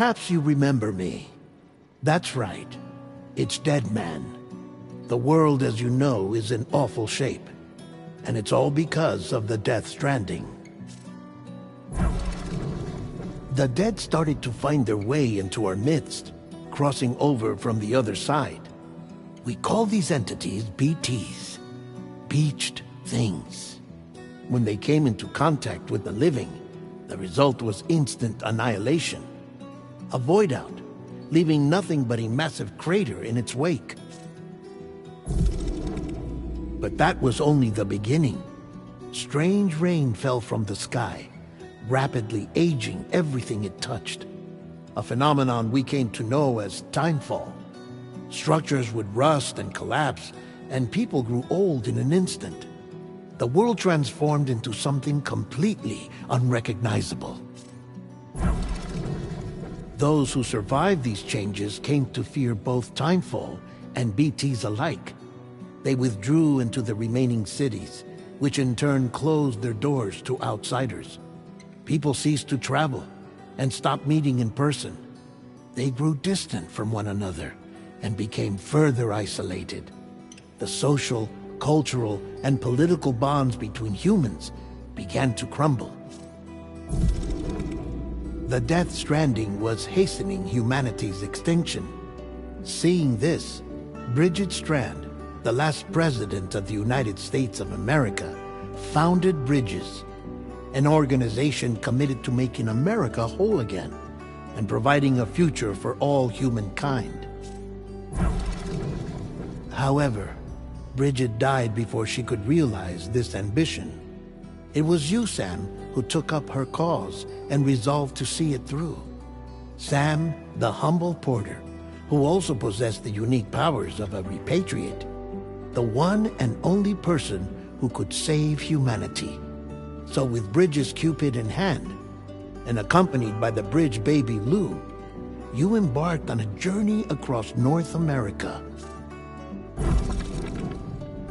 Perhaps you remember me. That's right. It's Dead Man. The world, as you know, is in awful shape. And it's all because of the Death Stranding. The dead started to find their way into our midst, crossing over from the other side. We call these entities BTs, Beached Things. When they came into contact with the living, the result was instant annihilation. A void out, leaving nothing but a massive crater in its wake. But that was only the beginning. Strange rain fell from the sky, rapidly aging everything it touched. A phenomenon we came to know as timefall. Structures would rust and collapse, and people grew old in an instant. The world transformed into something completely unrecognizable. Those who survived these changes came to fear both timefall and BTs alike. They withdrew into the remaining cities, which in turn closed their doors to outsiders. People ceased to travel and stopped meeting in person. They grew distant from one another and became further isolated. The social, cultural, and political bonds between humans began to crumble. The Death Stranding was hastening humanity's extinction. Seeing this, Bridget Strand, the last president of the United States of America, founded Bridges, an organization committed to making America whole again and providing a future for all humankind. However, Bridget died before she could realize this ambition. It was you, Sam, who took up her cause and resolved to see it through. Sam, the humble porter, who also possessed the unique powers of a repatriate. The one and only person who could save humanity. So with Bridges' Cupid in hand, and accompanied by the bridge baby Lou, you embarked on a journey across North America.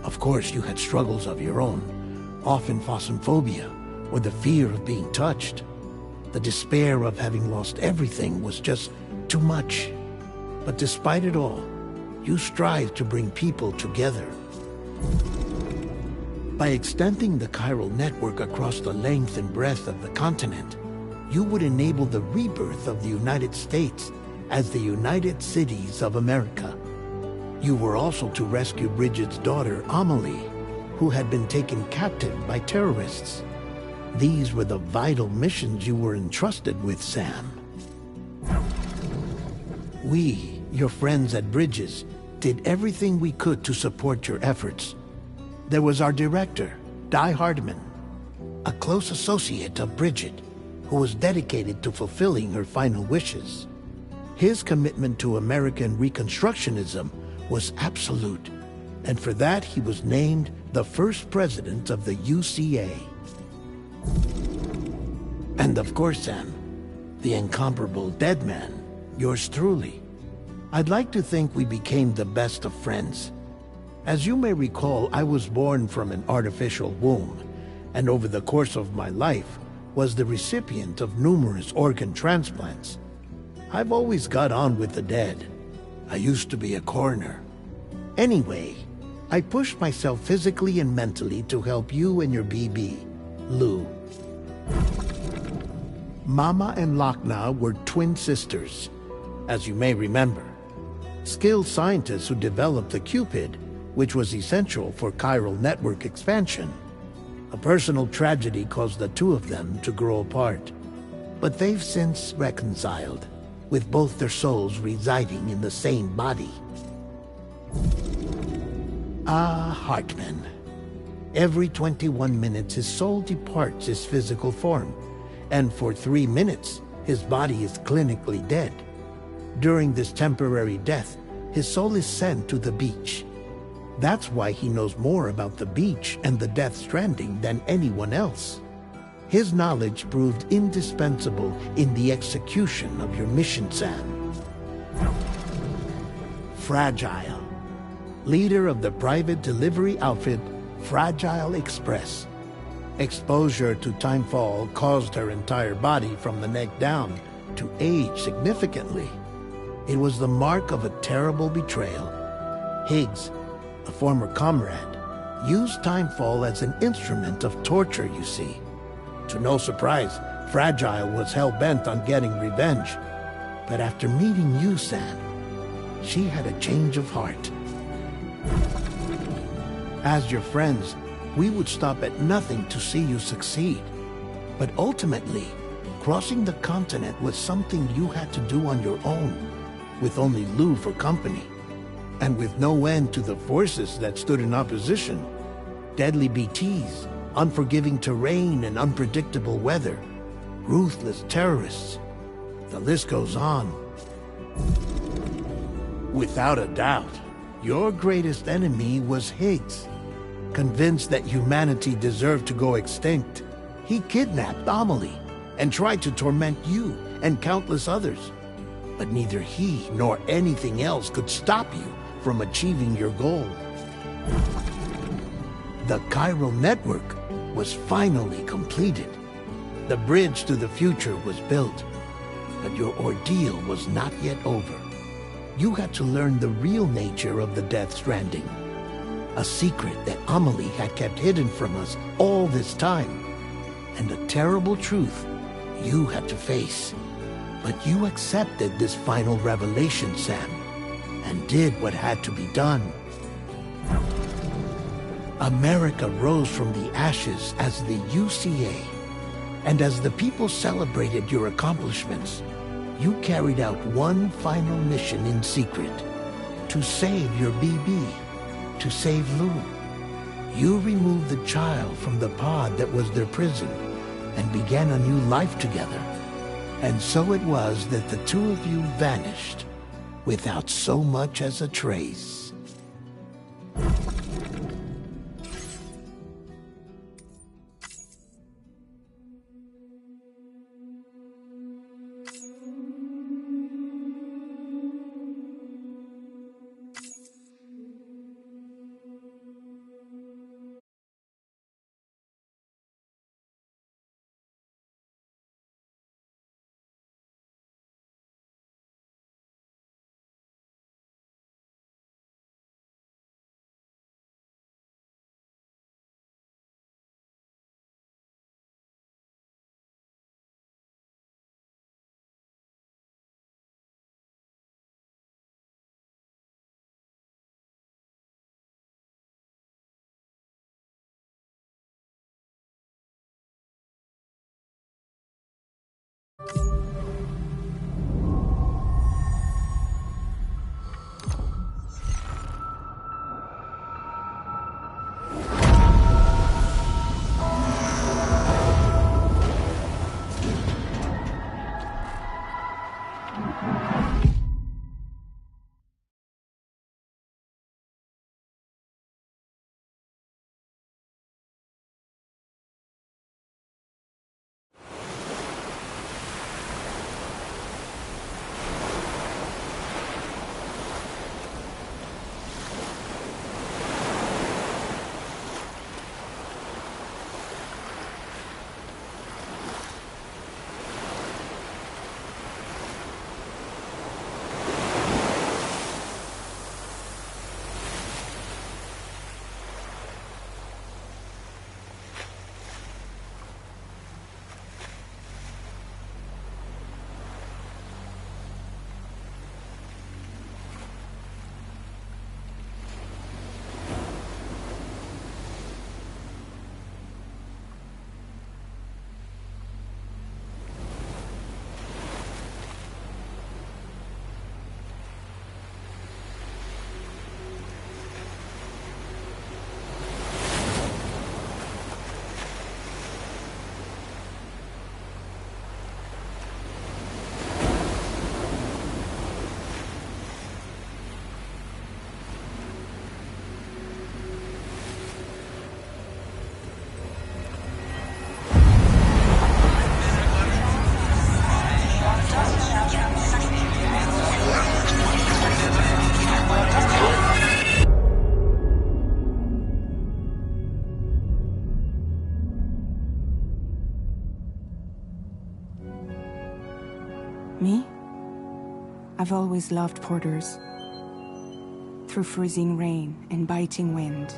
Of course, you had struggles of your own, often phasmophobia, or the fear of being touched. The despair of having lost everything was just too much. But despite it all, you strive to bring people together. By extending the chiral network across the length and breadth of the continent, you would enable the rebirth of the United States as the United Cities of America. You were also to rescue Bridget's daughter, Amelie, who had been taken captive by terrorists. These were the vital missions you were entrusted with, Sam. We, your friends at Bridges, did everything we could to support your efforts. There was our director, Di Hardman, a close associate of Bridget, who was dedicated to fulfilling her final wishes. His commitment to American Reconstructionism was absolute, and for that he was named the first president of the UCA. And of course, Sam, the incomparable Dead Man, yours truly. I'd like to think we became the best of friends. As you may recall, I was born from an artificial womb, and over the course of my life was the recipient of numerous organ transplants. I've always got on with the dead. I used to be a coroner. Anyway, I pushed myself physically and mentally to help you and your BB, Lou. Mama and Lakna were twin sisters, as you may remember. Skilled scientists who developed the Cupid, which was essential for chiral network expansion. A personal tragedy caused the two of them to grow apart. But they've since reconciled, with both their souls residing in the same body. Ah, Hartman. Every 21 minutes his soul departs his physical form, and for 3 minutes his body is clinically dead. During this temporary death, his soul is sent to the beach. That's why he knows more about the beach and the Death Stranding than anyone else. His knowledge proved indispensable in the execution of your mission, Sam. Fragile, leader of the private delivery outfit Fragile Express. Exposure to timefall caused her entire body from the neck down to age significantly. It was the mark of a terrible betrayal. Higgs, a former comrade, used Timefall as an instrument of torture, you see. To no surprise, Fragile was hell-bent on getting revenge. But after meeting you, Sam, she had a change of heart. As your friends, we would stop at nothing to see you succeed. But ultimately, crossing the continent was something you had to do on your own, with only Lou for company, and with no end to the forces that stood in opposition. Deadly BTs, unforgiving terrain and unpredictable weather, ruthless terrorists. The list goes on. Without a doubt, your greatest enemy was Higgs. Convinced that humanity deserved to go extinct, he kidnapped Amelie and tried to torment you and countless others. But neither he nor anything else could stop you from achieving your goal. The chiral network was finally completed. The bridge to the future was built. But your ordeal was not yet over. You had to learn the real nature of the Death Stranding. A secret that Amelie had kept hidden from us all this time. And a terrible truth you had to face. But you accepted this final revelation, Sam, and did what had to be done. America rose from the ashes as the UCA. And as the people celebrated your accomplishments, you carried out one final mission in secret. To save your BB. To save Lou. You removed the child from the pod that was their prison and began a new life together. And so it was that the two of you vanished without so much as a trace. I've always loved porters. Through freezing rain and biting wind,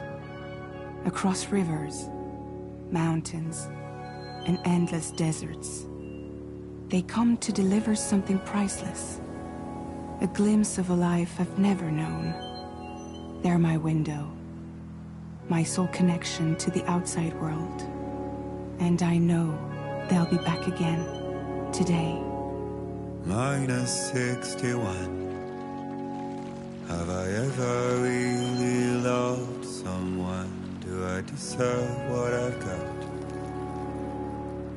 across rivers, mountains, and endless deserts, they come to deliver something priceless, a glimpse of a life I've never known. They're my window, my sole connection to the outside world. And I know they'll be back again today. -61. Have I ever really loved someone? Do I deserve what I've got?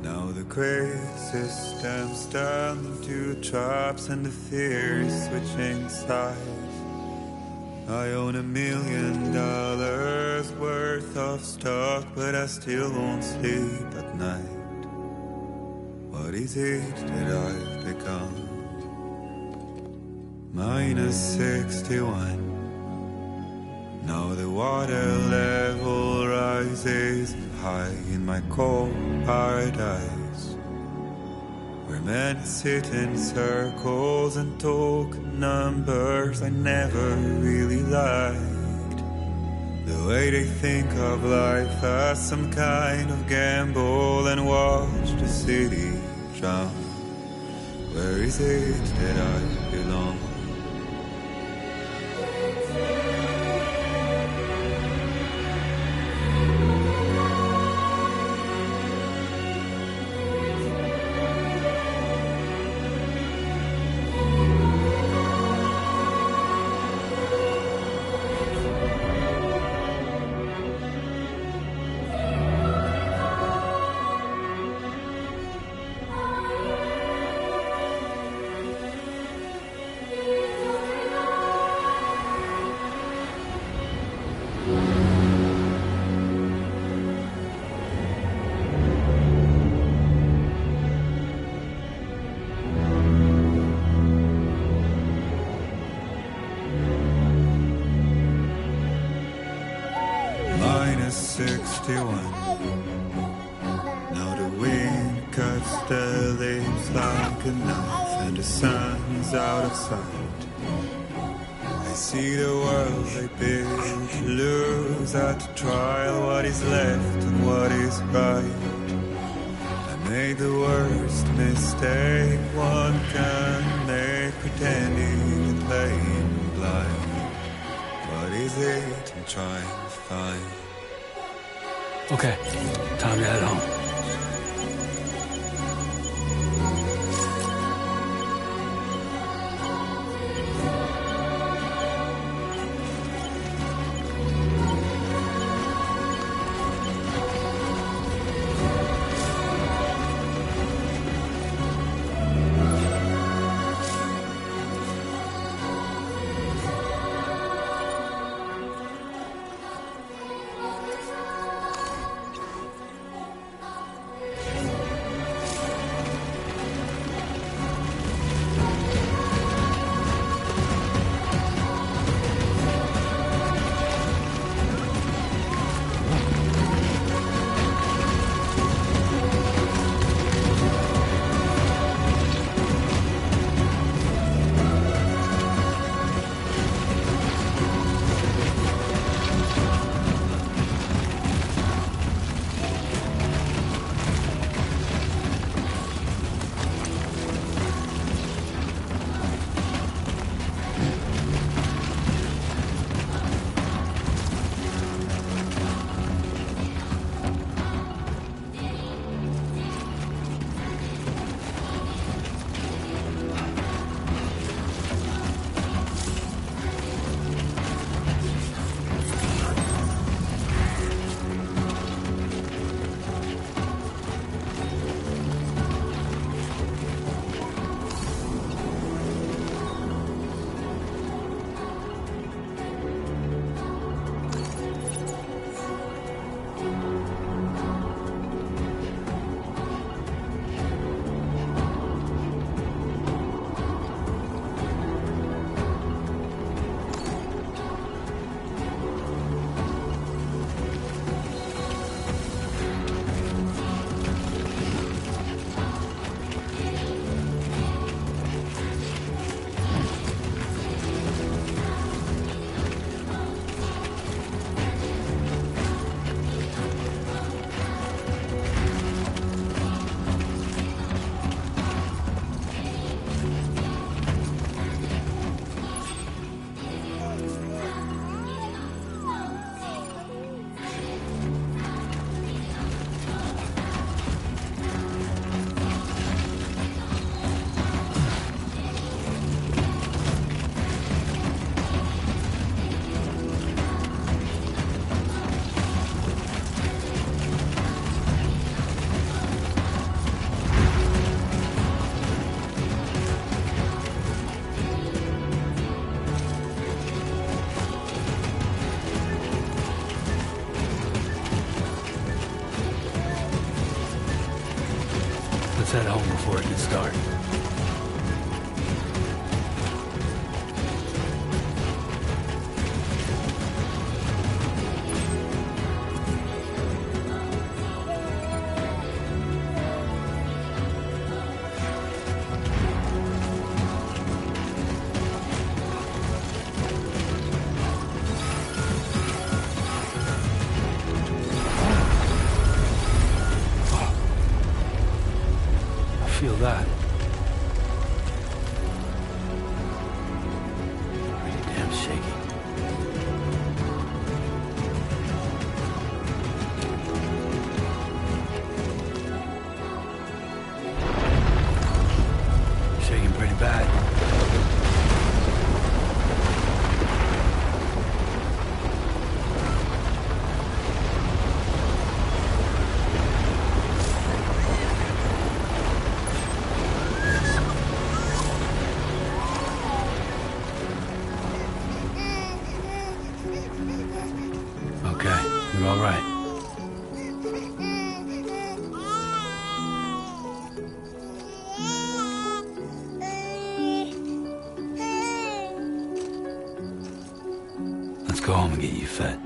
Now the crazy system's turned into traps and the fear is switching sides. I own $1 million worth of stock, but I still won't sleep at night. What is it that I've become? -61. Now the water level rises high in my cold paradise, where men sit in circles and talk numbers I never really liked. The way they think of life as some kind of gamble and watch the city drown. Where is it that I belong? -61. Now the wind cuts the leaves like a knife and the sun's out of sight. I see the world they build to lose at the trial, what is left and what is right. I made the worst mistake one can make, pretending and playing blind. What is it I'm trying to find? Okay, time to head home. head home before it gets dark. Feel that. Pretty damn shaky. Shaking pretty bad. You're all right. Let's go home and get you fed.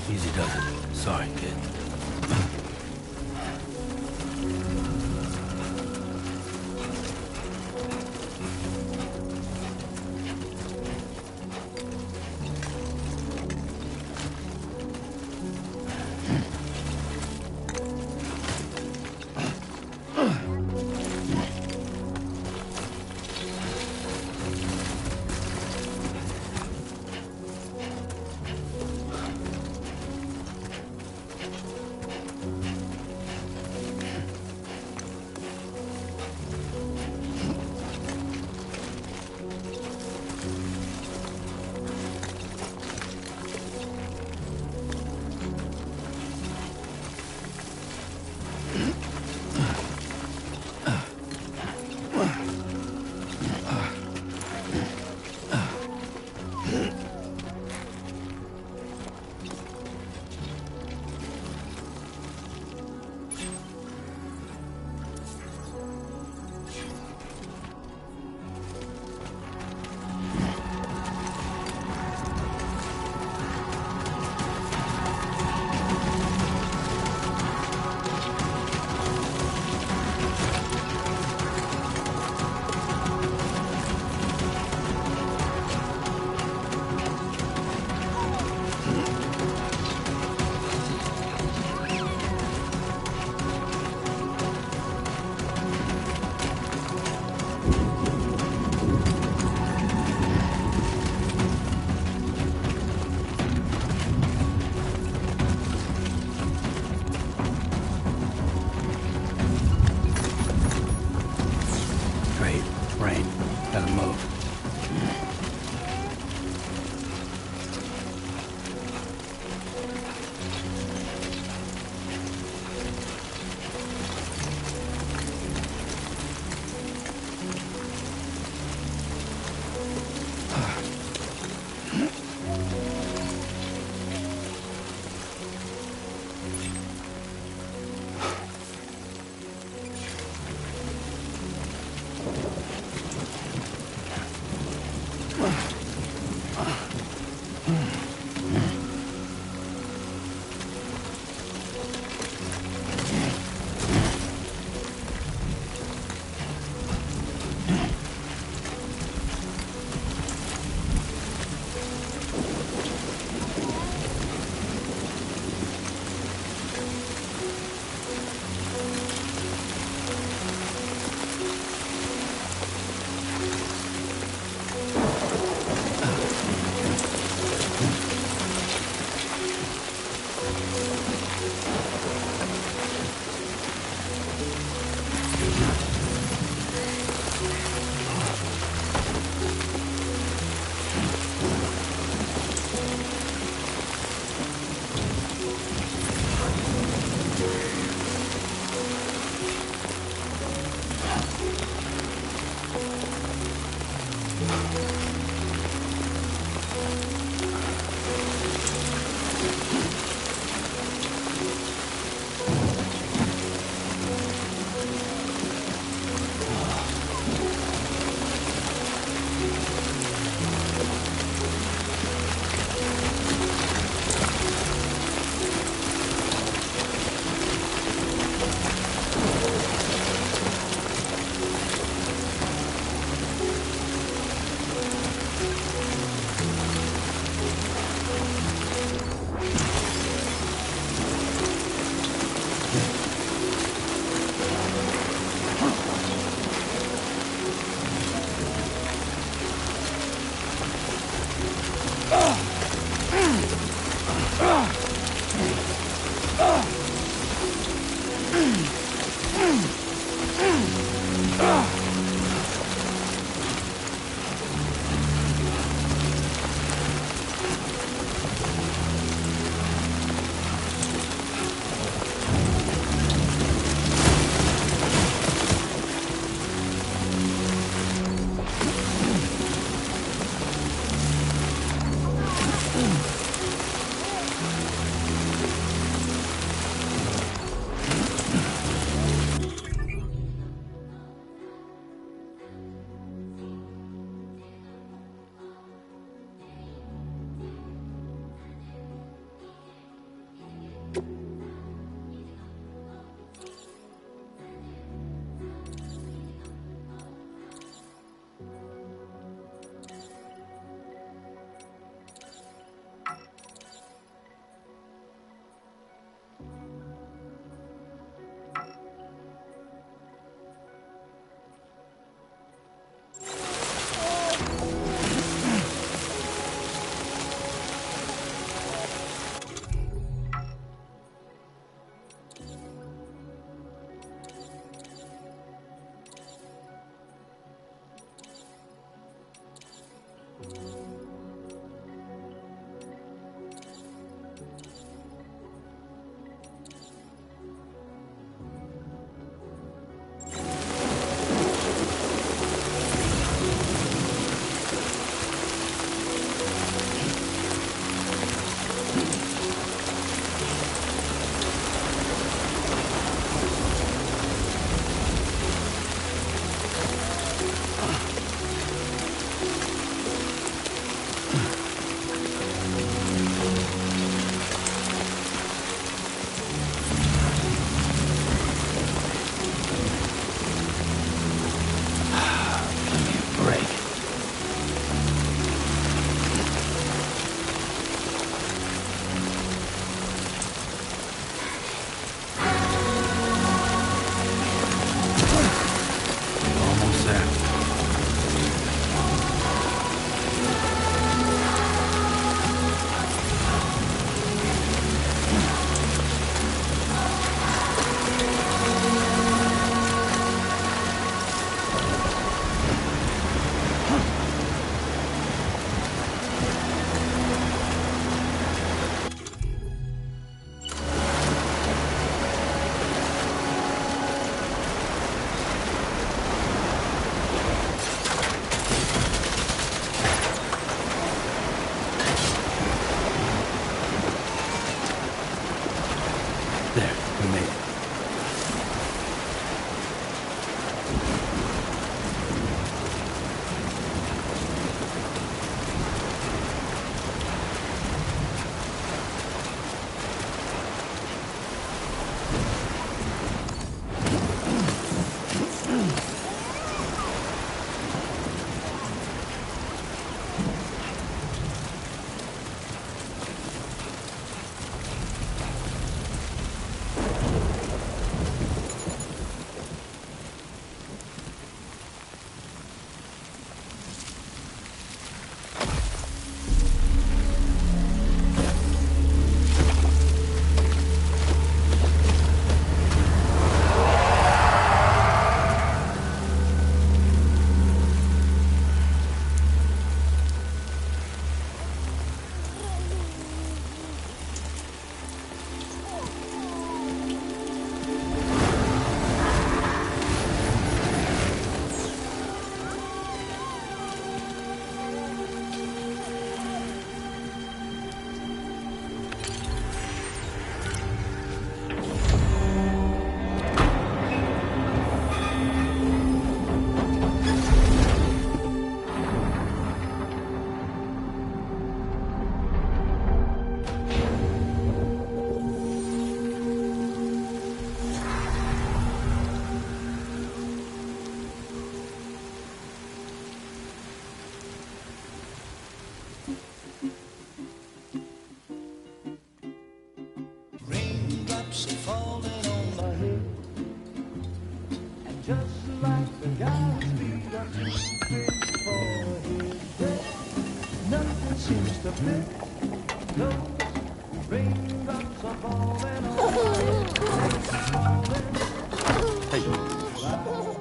Easy does it. Sorry, kid.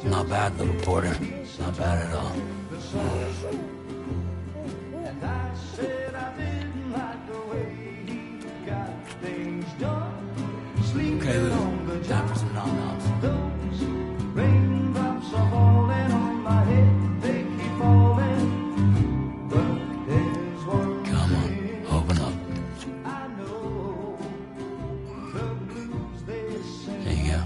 Not bad, little porter. Not bad at all. Okay, Lou. Time for some nom-noms. Come on, open up. There you go.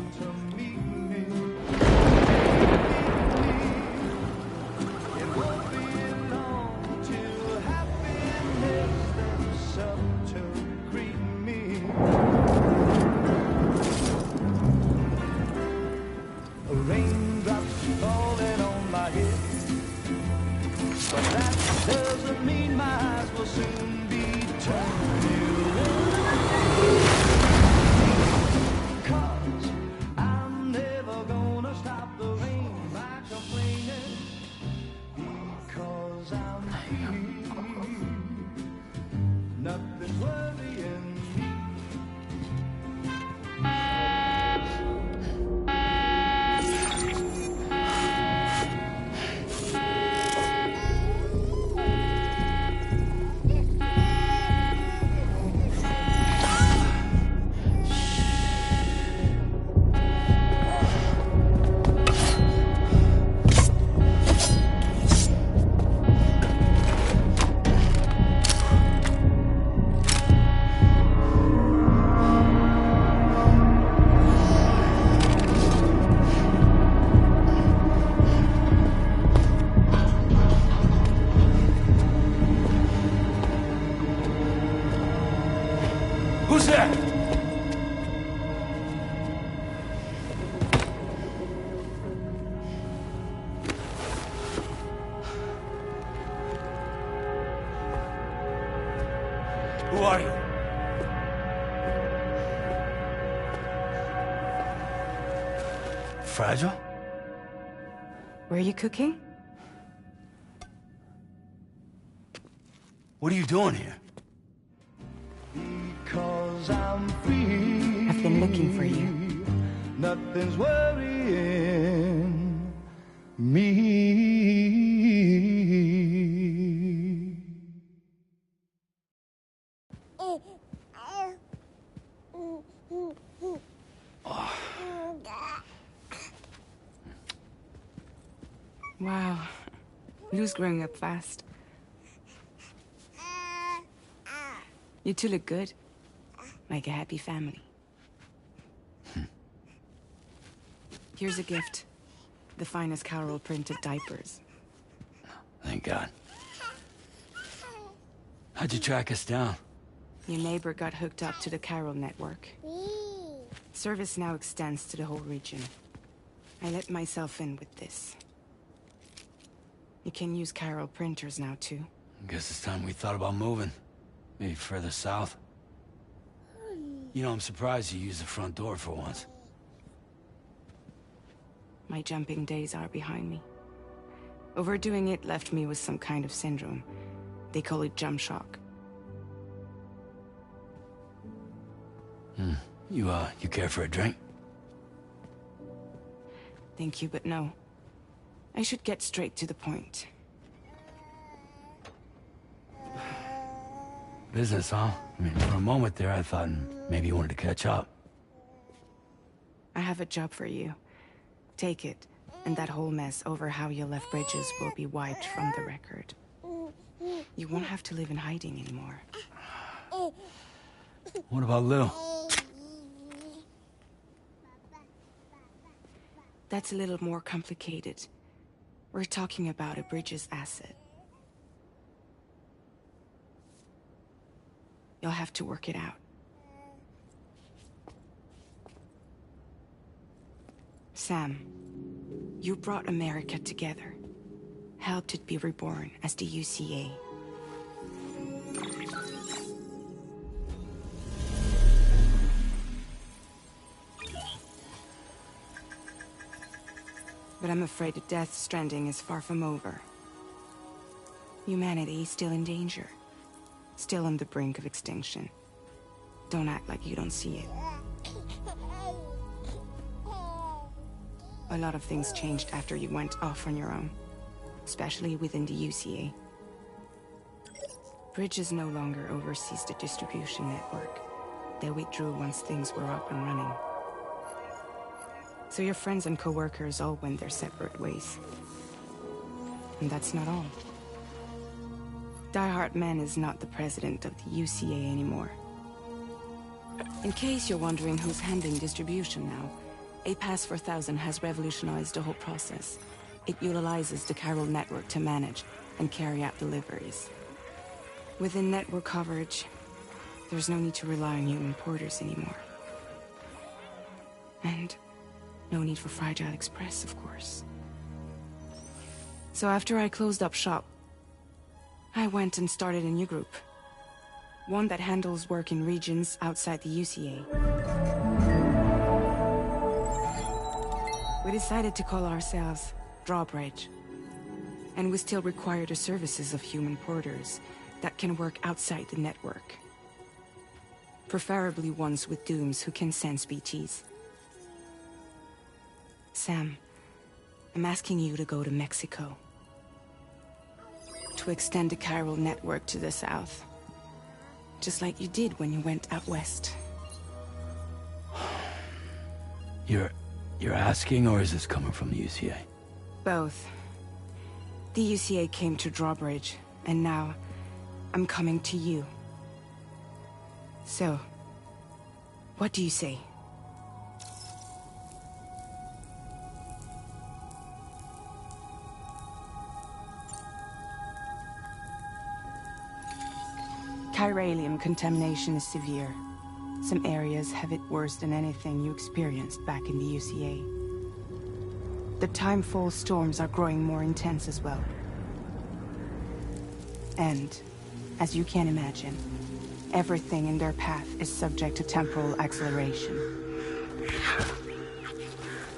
Who's there? Who are you? Fragile? Were you cooking? What are you doing here? Because I'm free. I've been looking for you. Nothing's worrying me. Wow. Lou's growing up fast. You two look good. Like a happy family. Here's a gift. The finest Carol printed diapers. Thank God. How'd you track us down? Your neighbor got hooked up to the Carol network. Service now extends to the whole region. I let myself in with this. You can use Carol printers now, too. Guess it's time we thought about moving. Maybe further south. You know, I'm surprised you used the front door for once. My jumping days are behind me. Overdoing it left me with some kind of syndrome. They call it jump shock. You care for a drink? Thank you, but no. I should get straight to the point. Business, huh? I mean, for a moment there, I thought maybe you wanted to catch up. I have a job for you. Take it, and that whole mess over how you left Bridges will be wiped from the record. You won't have to live in hiding anymore. What about Lou? That's a little more complicated. We're talking about a Bridges asset. You'll have to work it out. Sam, you brought America together. Helped it be reborn as the UCA. But I'm afraid the death Stranding is far from over. Humanity is still in danger. Still on the brink of extinction. Don't act like you don't see it. A lot of things changed after you went off on your own. Especially within the UCA. Bridges no longer oversees the distribution network. They withdrew once things were up and running. So your friends and co-workers all went their separate ways. And that's not all. Die Hard Man is not the president of the UCA anymore. In case you're wondering who's handling distribution now, A Pass for 1000 has revolutionized the whole process. It utilizes the Carol network to manage and carry out deliveries. Within network coverage, there's no need to rely on human porters anymore. And no need for Fragile Express, of course. So after I closed up shop, I went and started a new group. One that handles work in regions outside the UCA. We decided to call ourselves Drawbridge. And we still require the services of human porters that can work outside the network. Preferably ones with dooms who can sense BTs. Sam, I'm asking you to go to Mexico. To extend the Carol network to the south. Just like you did when you went out west. You're asking, or is this coming from the UCA? Both. The UCA came to Drawbridge, and now I'm coming to you. So, what do you say? Chiralium contamination is severe. Some areas have it worse than anything you experienced back in the UCA. The timefall storms are growing more intense as well. And, as you can imagine, everything in their path is subject to temporal acceleration.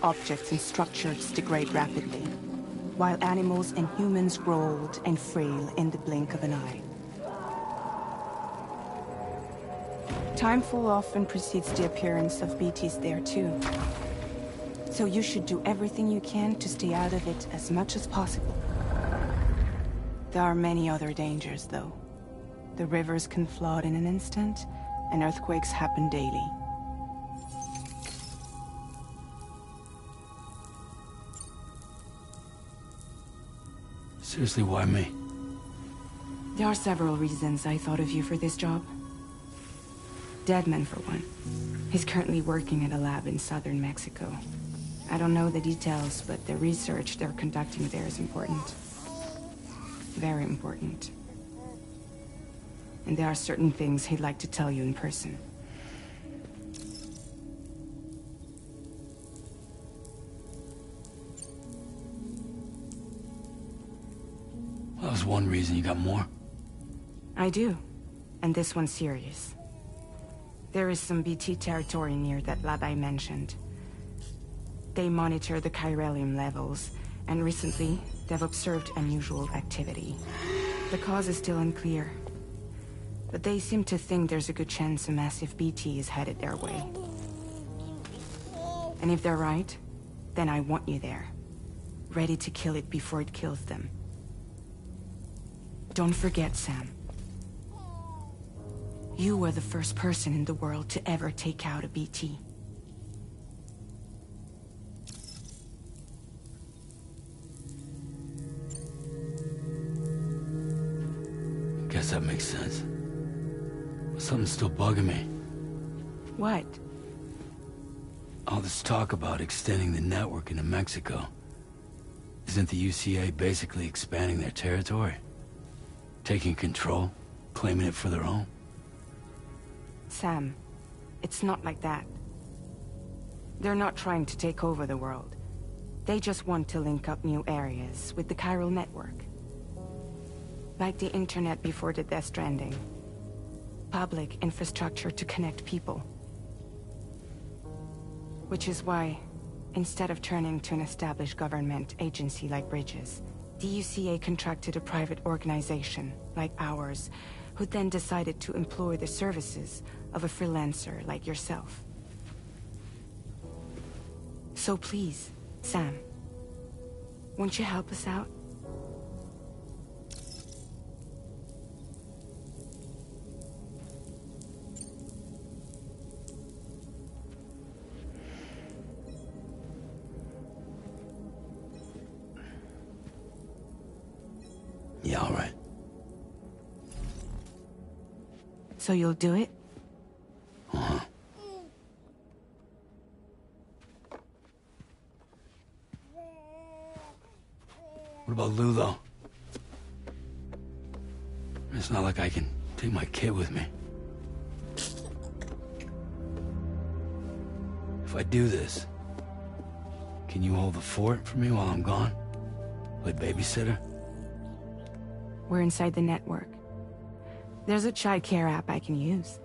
Objects and structures degrade rapidly, while animals and humans grow old and frail in the blink of an eye. Timefall often precedes the appearance of BTs there too. So you should do everything you can to stay out of it as much as possible. There are many other dangers, though. The rivers can flood in an instant, and earthquakes happen daily. Seriously, why me? There are several reasons I thought of you for this job. Deadman, for one. He's currently working at a lab in southern Mexico. I don't know the details, but the research they're conducting there is important. Very important. And there are certain things he'd like to tell you in person. Well, that was one reason. You got more? I do. And this one's serious. There is some BT territory near that lab I mentioned. They monitor the chiralium levels, and recently, they've observed unusual activity. The cause is still unclear, but they seem to think there's a good chance a massive BT is headed their way. And if they're right, then I want you there, ready to kill it before it kills them. Don't forget, Sam. You were the first person in the world to ever take out a BT. Guess that makes sense. But something's still bugging me. What? All this talk about extending the network into Mexico. Isn't the UCA basically expanding their territory? Taking control? Claiming it for their own? Sam, it's not like that. They're not trying to take over the world. They just want to link up new areas with the chiral network. Like the internet before the Death Stranding. Public infrastructure to connect people. Which is why, instead of turning to an established government agency like Bridges, the UCA contracted a private organization, like ours, who then decided to employ the services of a freelancer like yourself. So please, Sam, won't you help us out? Yeah, all right. So you'll do it? Uh-huh. What about Lou, though? It's not like I can take my kid with me. If I do this, can you hold the fort for me while I'm gone? Play babysitter? We're inside the network. There's a child care app I can use.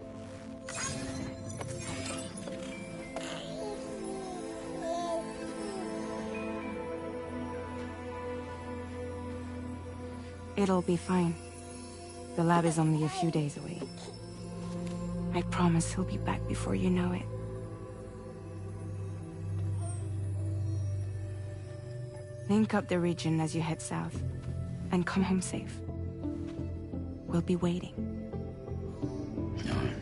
It'll be fine. The lab is only a few days away. I promise he'll be back before you know it. Link up the region as you head south, and come home safe. We'll be waiting. All right.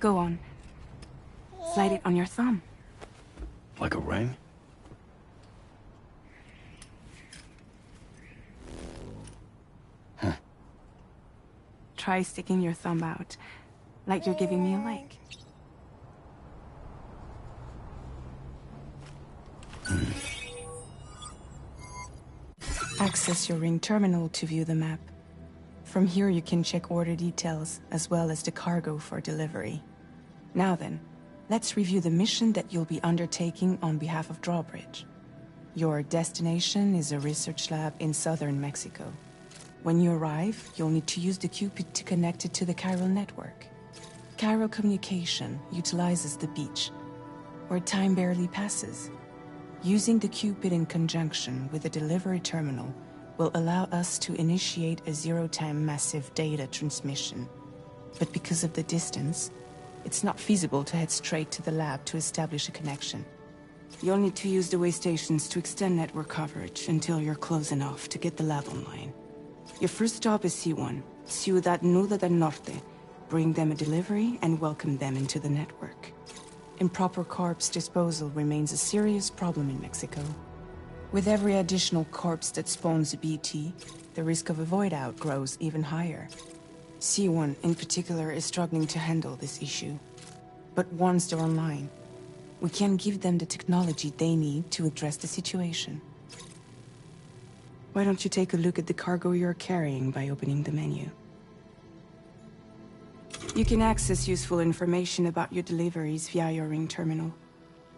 Go on. Slide it on your thumb. Like a ring? Huh. Try sticking your thumb out, like you're giving me a like. Access your ring terminal to view the map. From here you can check order details, as well as the cargo for delivery. Now then, let's review the mission that you'll be undertaking on behalf of Drawbridge. Your destination is a research lab in southern Mexico. When you arrive, you'll need to use the Cupid to connect it to the chiral network. Chiral communication utilizes the beach, where time barely passes. Using the Cupid in conjunction with the delivery terminal will allow us to initiate a zero-time massive data transmission. But because of the distance, it's not feasible to head straight to the lab to establish a connection. You'll need to use the way stations to extend network coverage until you're close enough to get the lab online. Your first stop is C1, Ciudad Nuda del Norte. Bring them a delivery and welcome them into the network. Improper corpse disposal remains a serious problem in Mexico. With every additional corpse that spawns a BT, the risk of a void out grows even higher. C1 in particular is struggling to handle this issue. But once they're online, we can give them the technology they need to address the situation. Why don't you take a look at the cargo you're carrying by opening the menu? You can access useful information about your deliveries via your ring terminal.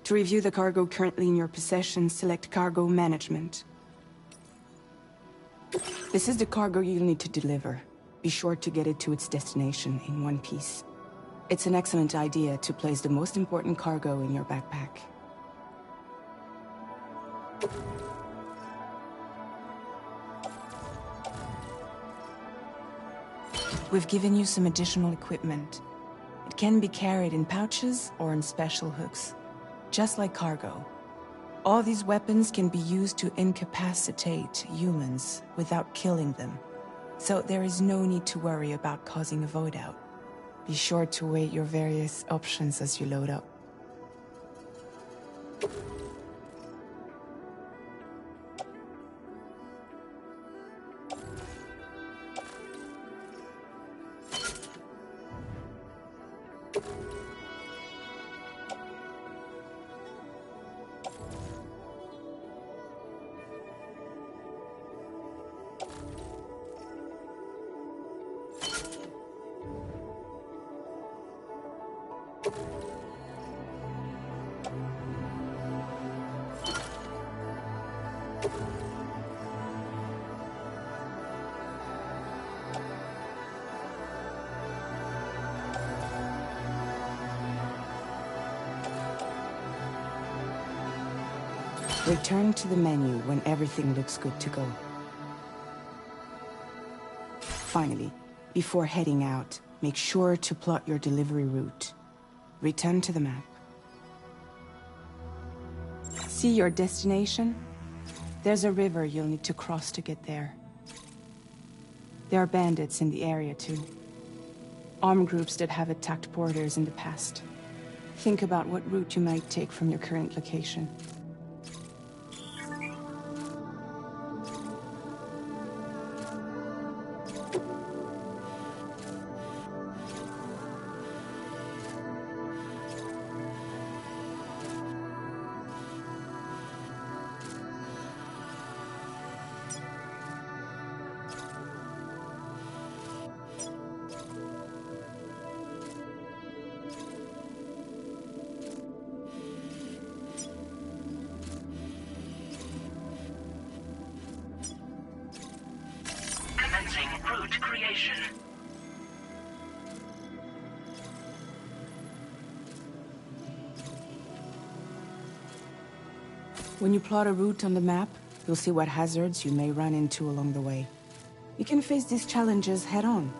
To review the cargo currently in your possession, select Cargo Management. This is the cargo you'll need to deliver. Be sure to get it to its destination in one piece. It's an excellent idea to place the most important cargo in your backpack. We've given you some additional equipment. It can be carried in pouches or in special hooks, just like cargo. All these weapons can be used to incapacitate humans without killing them, so there is no need to worry about causing a void out. Be sure to weigh your various options as you load up. Return to the menu when everything looks good to go. Finally, before heading out, make sure to plot your delivery route. Return to the map. See your destination? There's a river you'll need to cross to get there. There are bandits in the area too. Armed groups that have attacked borders in the past. Think about what route you might take from your current location. Route creation. When you plot a route on the map, you'll see what hazards you may run into along the way. You can face these challenges head-on,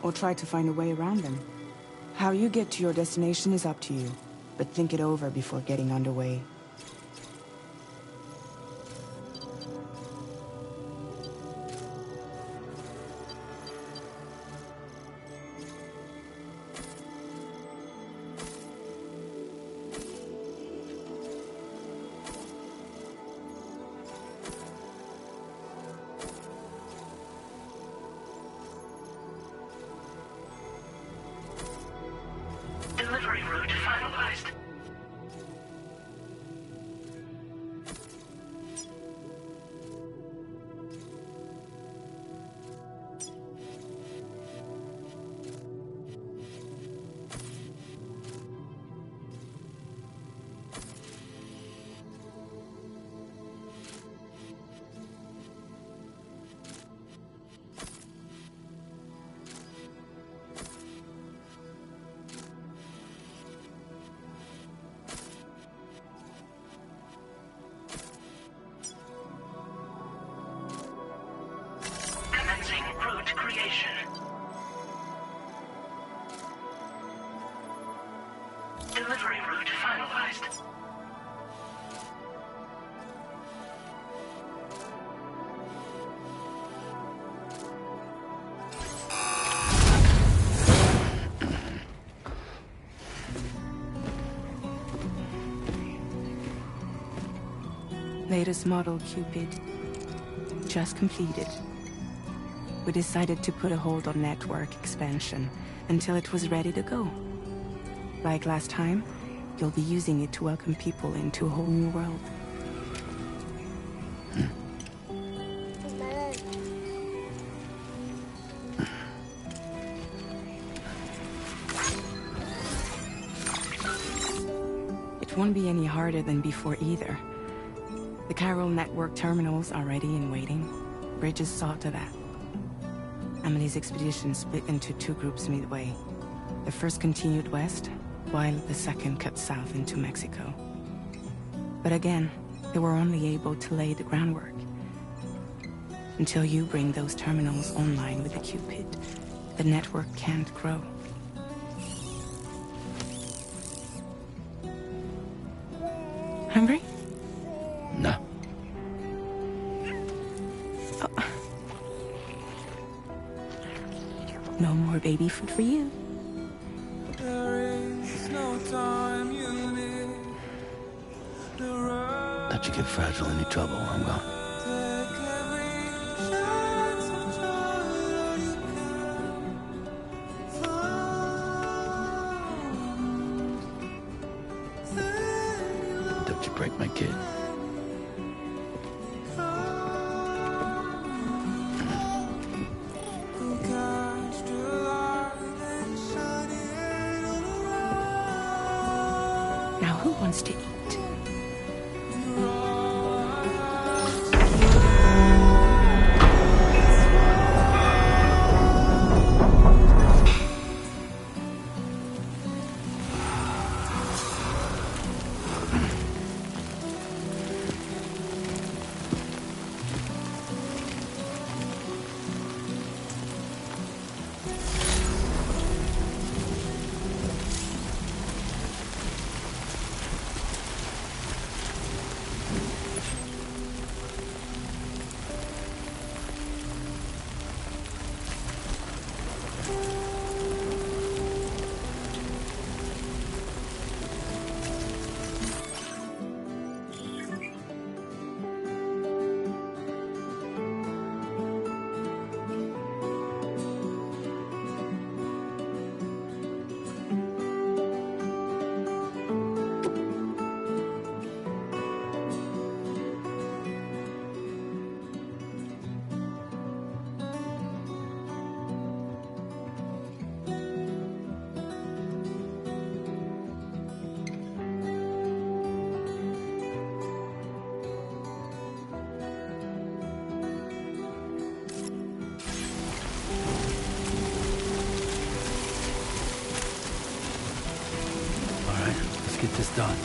or try to find a way around them. How you get to your destination is up to you, but think it over before getting underway. location. Delivery route finalized. Latest model Cupid. Just completed. We decided to put a hold on network expansion until it was ready to go. Like last time, you'll be using it to welcome people into a whole new world. It won't be any harder than before either. The Chiral network terminals are ready and waiting. Bridges saw to that. Amelie's expedition split into two groups midway. The first continued west, while the second cut south into Mexico. But again, they were only able to lay the groundwork. Until you bring those terminals online with the Cupid, the network can't grow. Hungry? No. Oh. No more baby food for you. Let you get fragile any trouble while I'm gone. Don't you break my kid. Now who wants to eat? Get this done.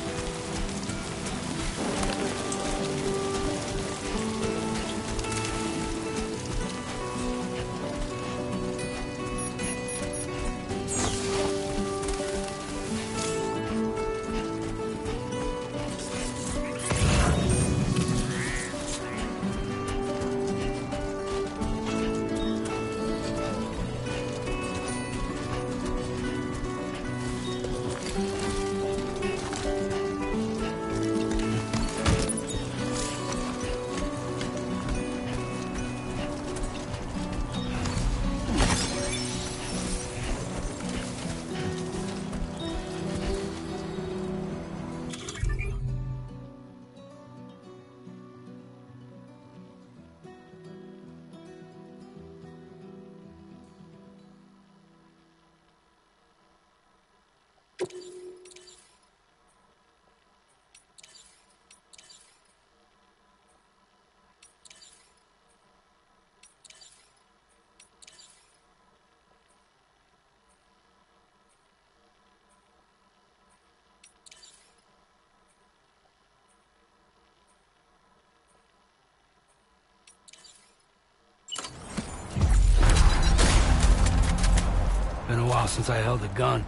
while since I held a gun.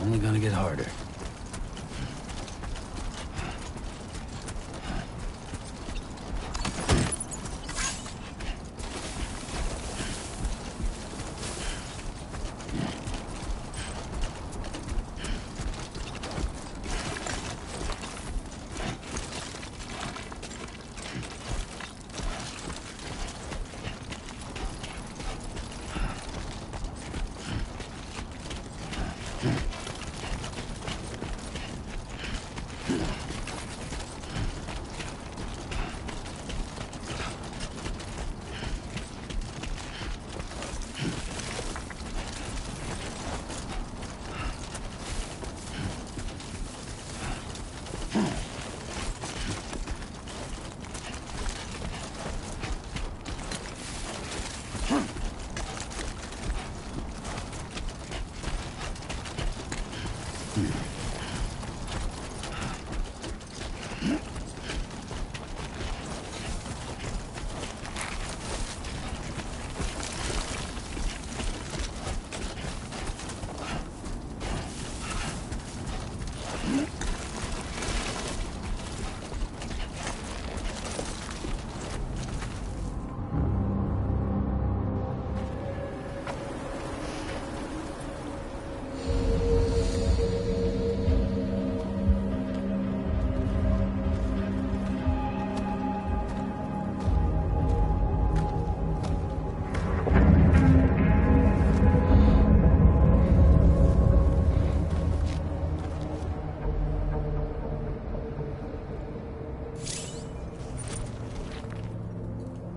Only gonna get harder.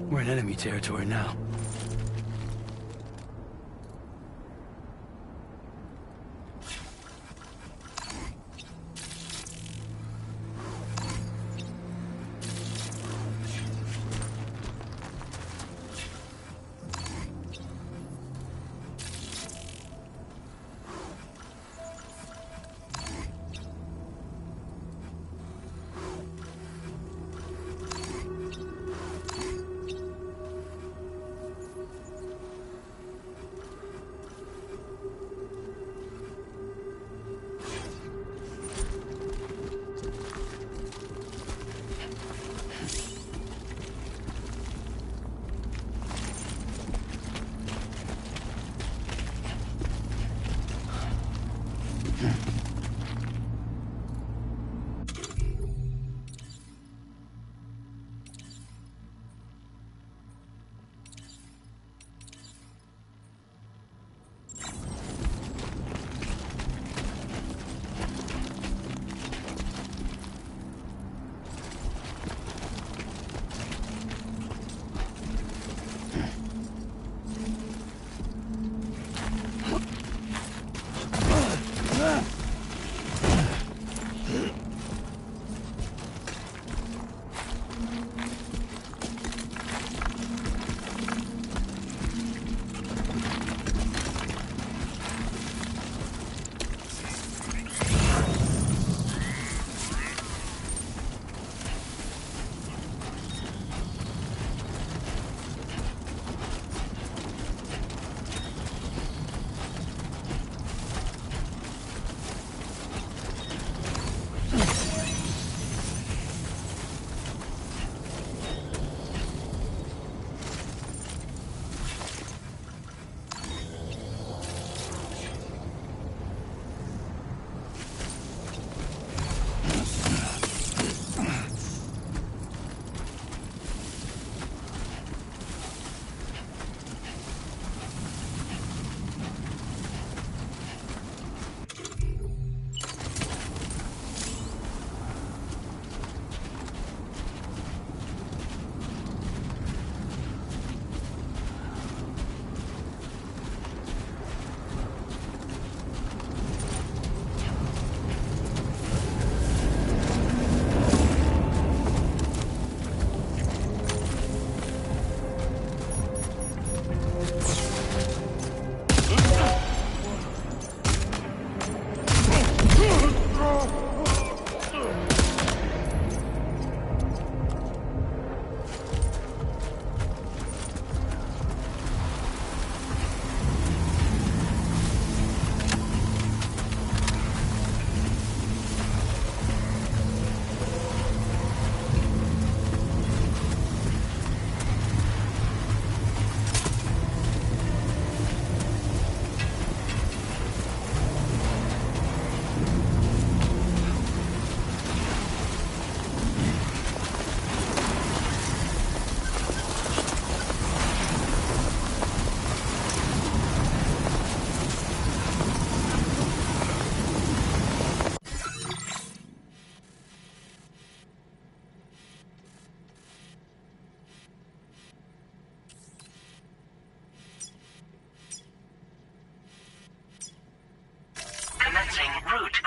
We're in enemy territory now.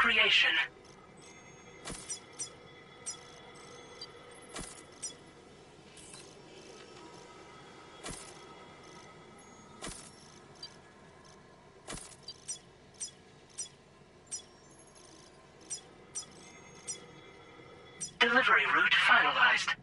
creation. Delivery route finalized.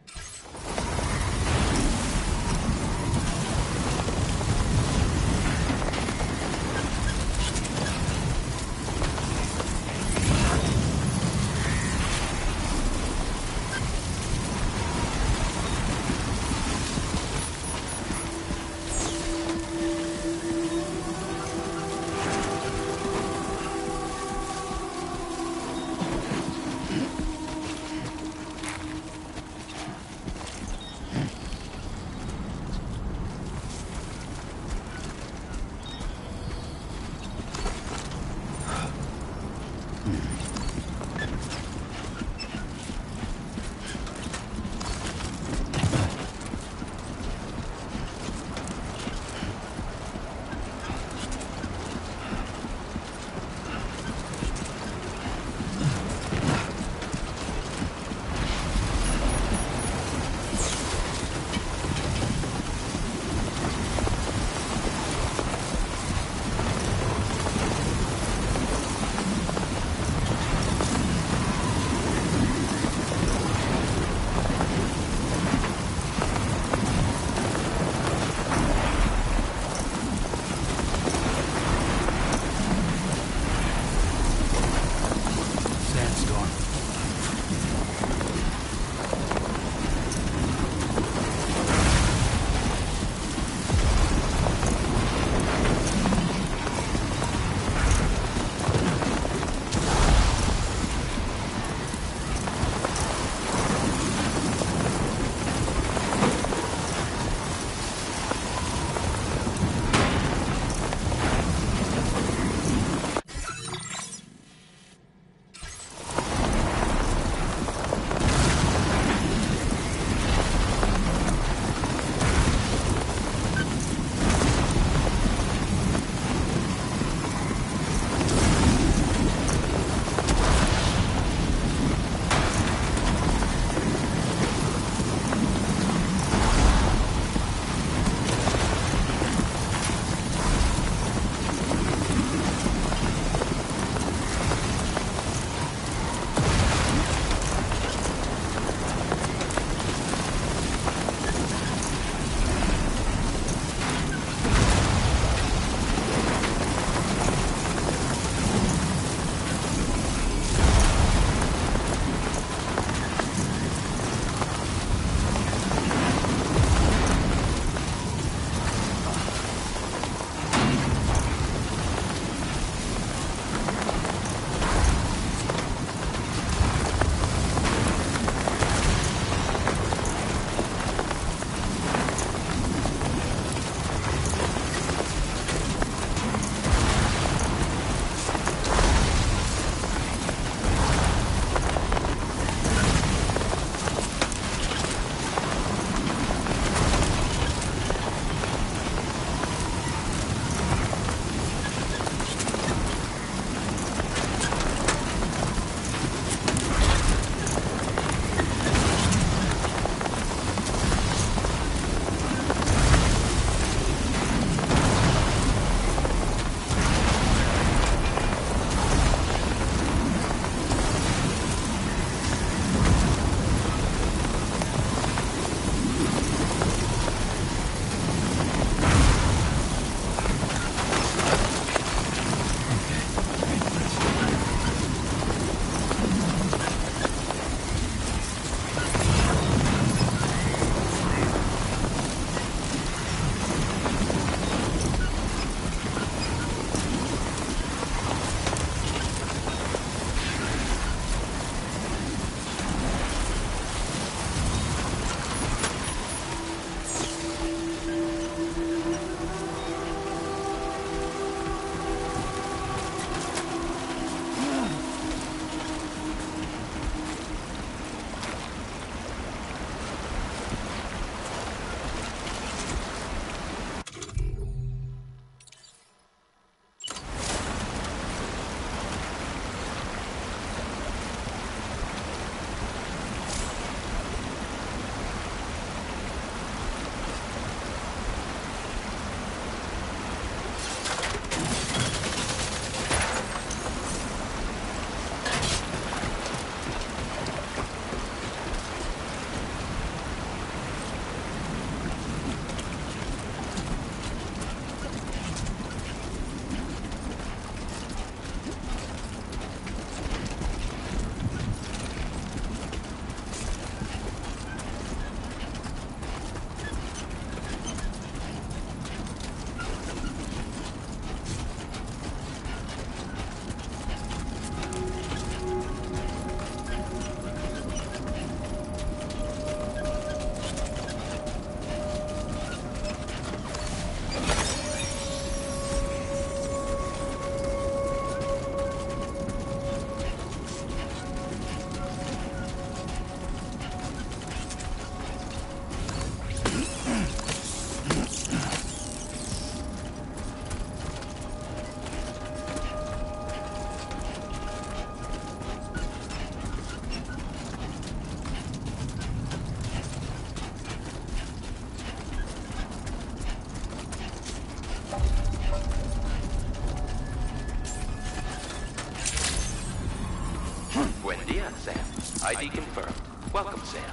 ID confirmed. Welcome, Sam.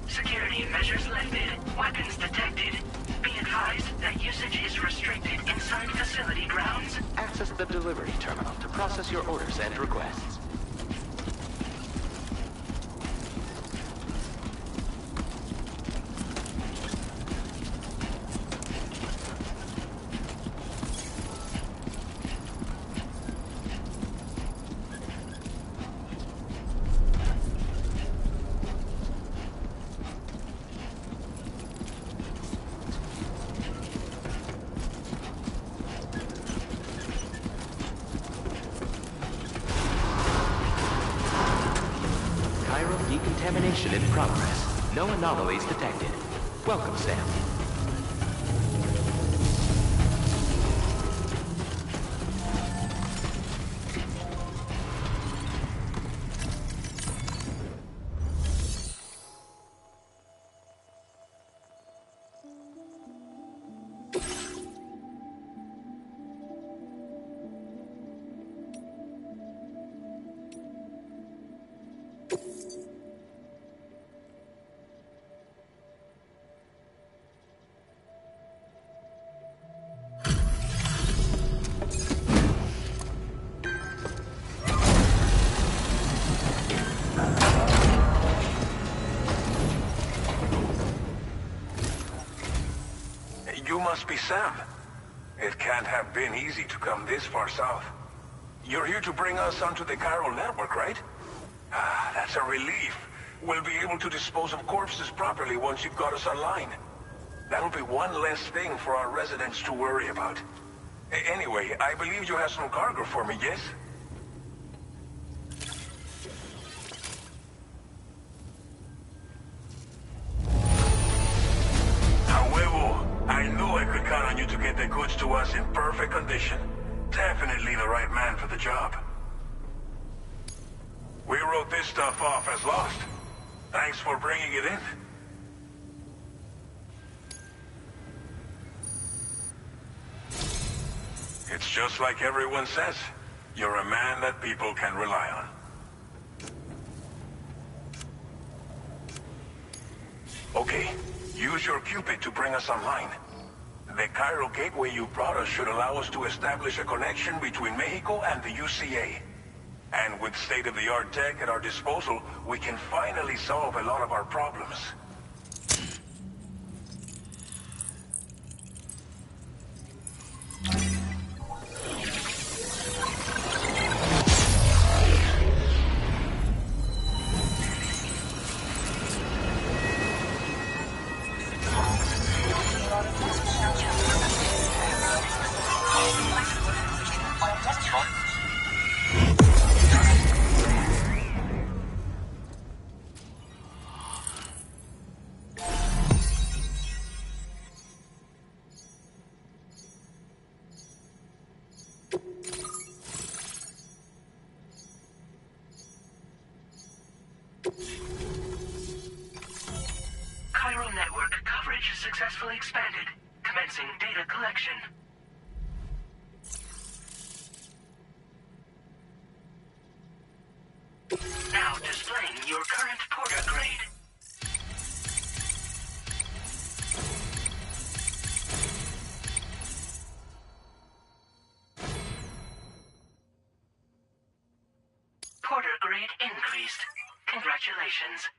Security measures lifted. Weapons detected. Be advised that usage is restricted inside facility grounds. Access the delivery terminal to process your orders and requests. Decontamination in progress. No anomalies detected. Welcome, Sam. You must be Sam. It can't have been easy to come this far south. You're here to bring us onto the chiral network, right? Ah, that's a relief. We'll be able to dispose of corpses properly once you've got us online. That'll be one less thing for our residents to worry about. Anyway, I believe you have some cargo for me, yes? I knew I could count on you to get the goods to us in perfect condition. Definitely the right man for the job. We wrote this stuff off as lost. Thanks for bringing it in. It's just like everyone says. You're a man that people can rely on. Okay, use your Cupid to bring us online. The chiral gateway you brought us should allow us to establish a connection between Mexico and the UCA. And with state-of-the-art tech at our disposal, we can finally solve a lot of our problems. Chiral network coverage successfully expanded. Commencing data collection. Now displaying your current porter grade. Porter grade increased. Congratulations.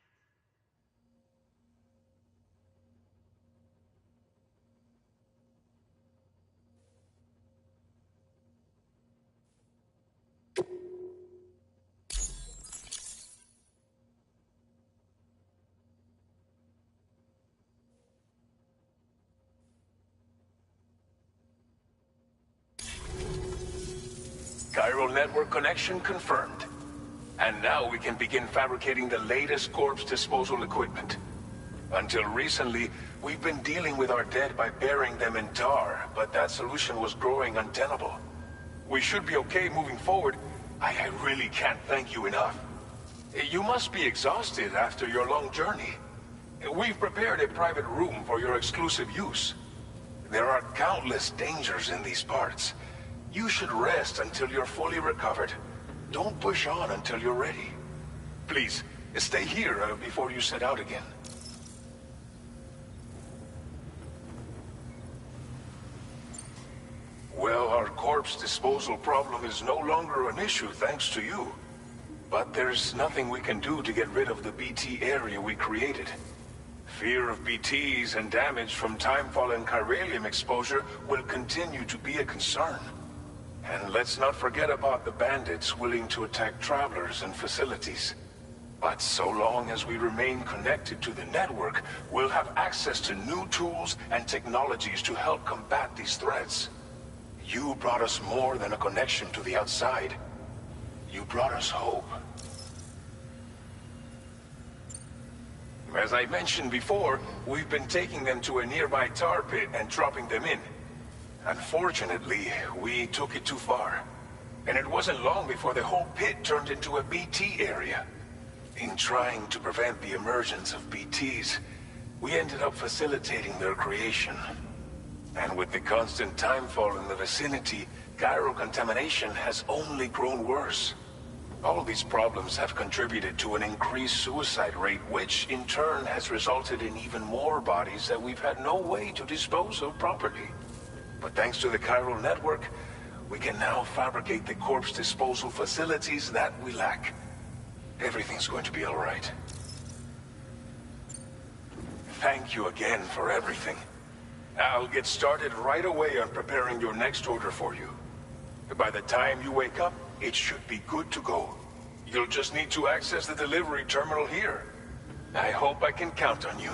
Chiral network connection confirmed. And now we can begin fabricating the latest corpse disposal equipment. Until recently, we've been dealing with our dead by burying them in tar, but that solution was growing untenable. We should be okay moving forward. I really can't thank you enough. You must be exhausted after your long journey. We've prepared a private room for your exclusive use. There are countless dangers in these parts. You should rest until you're fully recovered. Don't push on until you're ready. Please, Stay here before you set out again. Well, our corpse disposal problem is no longer an issue thanks to you. But there's nothing we can do to get rid of the BT area we created. Fear of BTs and damage from timefall and chiralium exposure will continue to be a concern. And let's not forget about the bandits willing to attack travelers and facilities. But so long as we remain connected to the network, we'll have access to new tools and technologies to help combat these threats. You brought us more than a connection to the outside. You brought us hope. As I mentioned before, we've been taking them to a nearby tar pit and dropping them in. Unfortunately, we took it too far. And it wasn't long before the whole pit turned into a BT area. In trying to prevent the emergence of BTs, we ended up facilitating their creation. And with the constant timefall in the vicinity, gyro contamination has only grown worse. All these problems have contributed to an increased suicide rate, which in turn has resulted in even more bodies that we've had no way to dispose of properly. But thanks to the chiral network, we can now fabricate the corpse disposal facilities that we lack. Everything's going to be all right. Thank you again for everything. I'll get started right away on preparing your next order for you. By the time you wake up, it should be good to go. You'll just need to access the delivery terminal here. I hope I can count on you.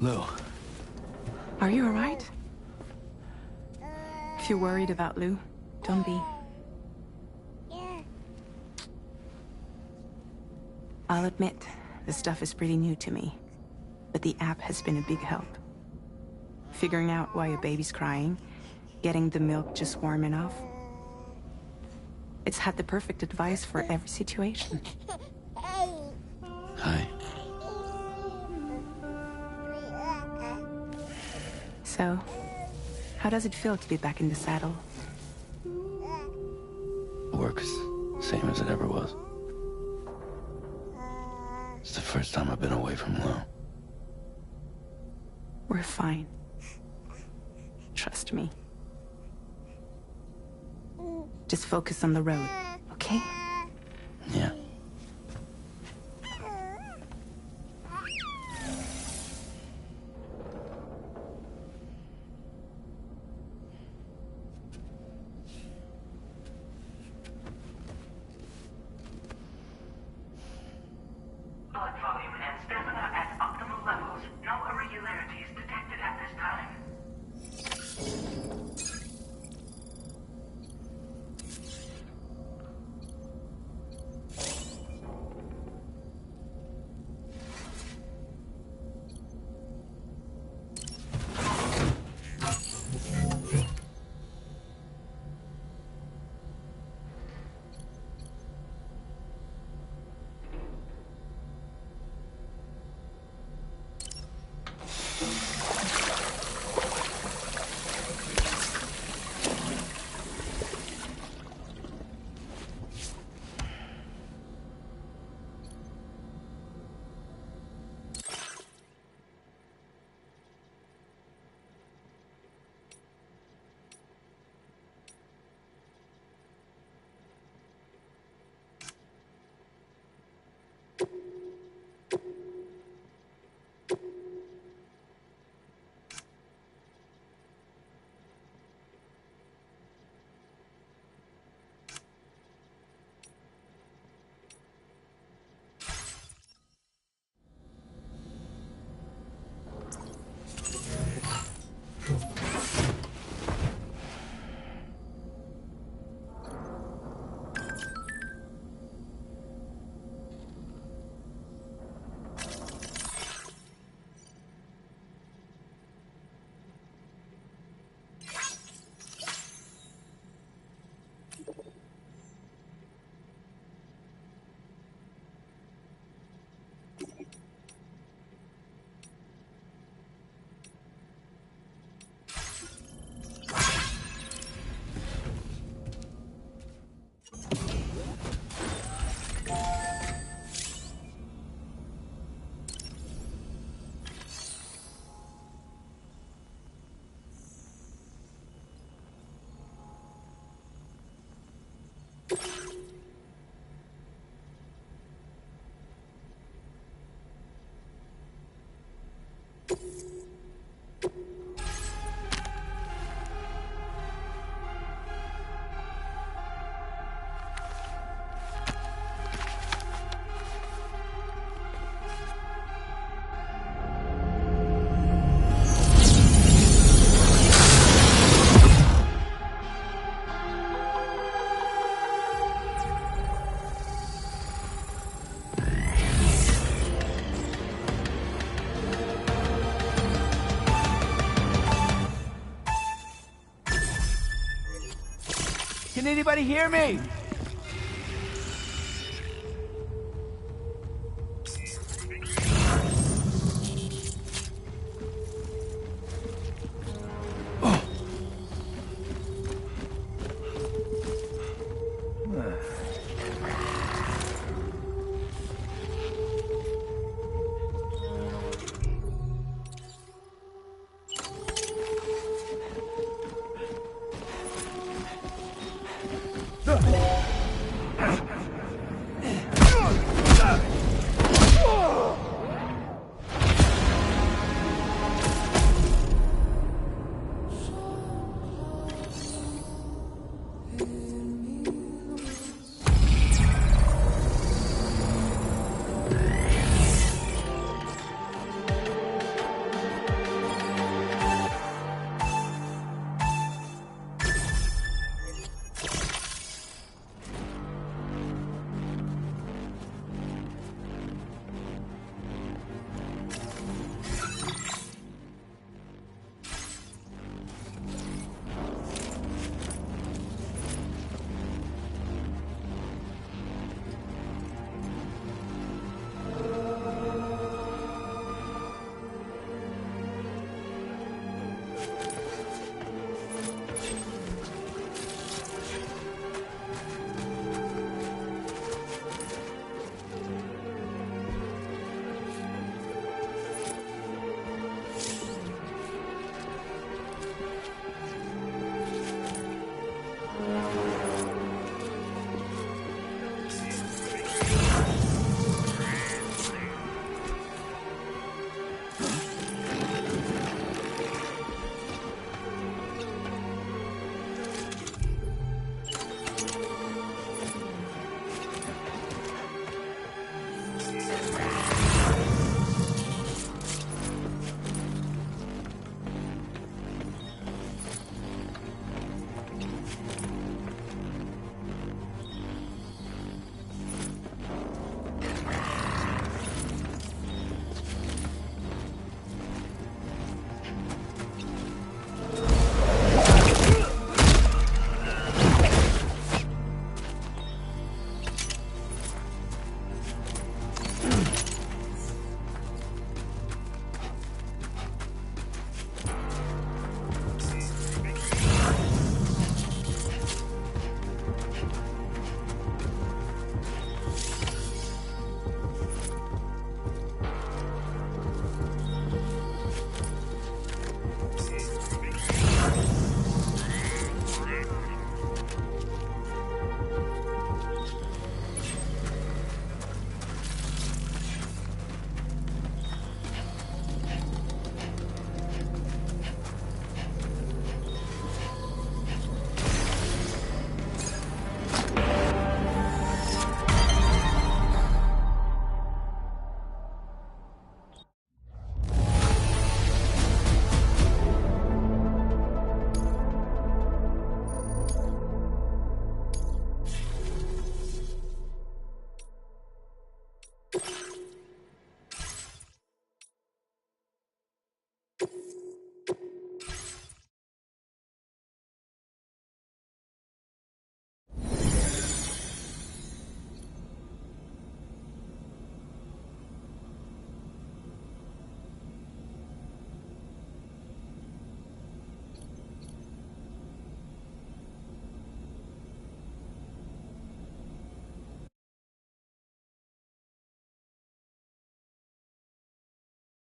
Lou. Are you alright? If you're worried about Lou, don't be. I'll admit, this stuff is pretty new to me, but the app has been a big help. Figuring out why a baby's crying, getting the milk just warm enough. It's had the perfect advice for every situation. Hi. So, how does it feel to be back in the saddle? Works same as it ever was. It's the first time I've been away from Lou. We're fine. Trust me. Just focus on the road, okay? Yeah. Blood volume and stamina at optimal levels. No irregularities detected at this time. Can anybody hear me?